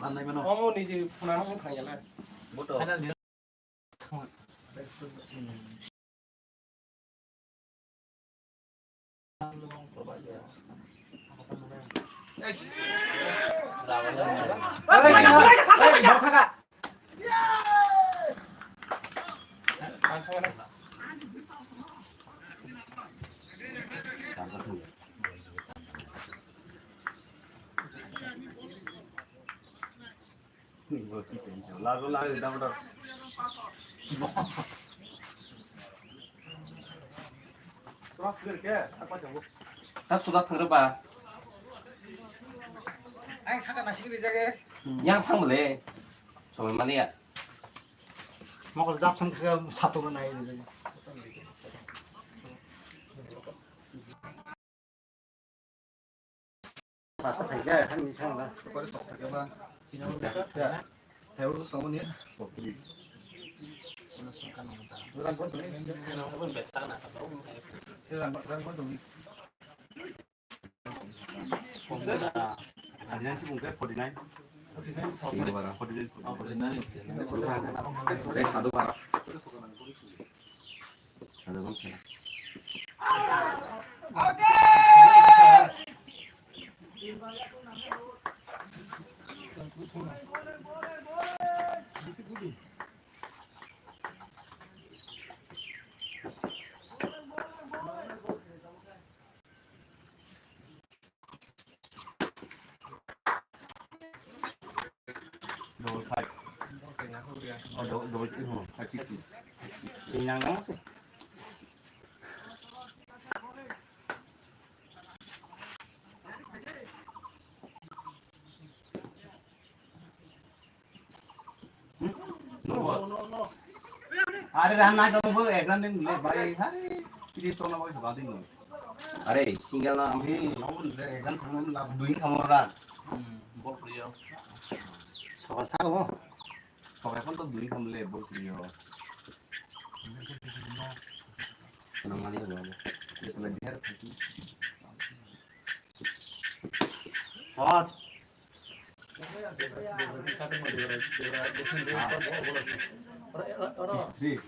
Ăn này mà nó. Có đi chứ phun ăn không thành vậy Bố đồ. Lagu lagu dah betul. Tak sudah terba. Anh 잠깐 마시기 비자게. Yang thang boleh. Coba mana ya? 먹을 잡선 그거 사도로 나야 돼. 봤어 되게 한 이상 나. Có sọc phải không? Theo lúc sốngนี้một cái gì? Răng con tụi nó vẫn bẹt sang nào? Răng con tụi 아니야 지금 왜 버리나요? 버리나요? 내 사도 봐라. 사도 멈춰라. Đồ phải đồ chứ không phải cái gì 그냥 나왔어. 아래 하나 더 뭐 애가는 내 바이 하리 이리 또 나와 있어 가든 거 Are, singgala. 너무 내 애간 방금 나 누인 카메라 뭐 그래요? 저거 사고. 저거 한또 누인 카메라 뭐 그래요 Senang mali ba? 그래서 내 해를 다시 Ah, 지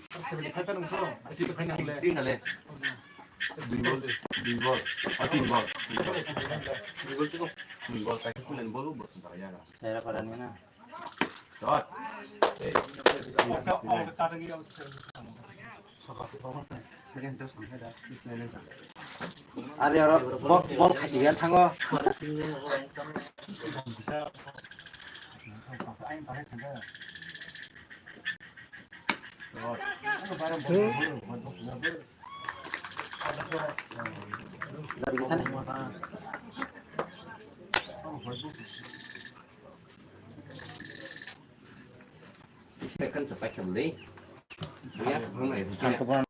띵할래 빈볼 빈볼 이걸 찍어. 빈볼 까지 풀는 볼로 뭐 봐야 제가 거라니나. 자 아래 열어. 뭐 같이 그냥 탄 거. 나 이거 타네. Saya kan cepat kembali. Lihat sebelum itu. 잠깐만.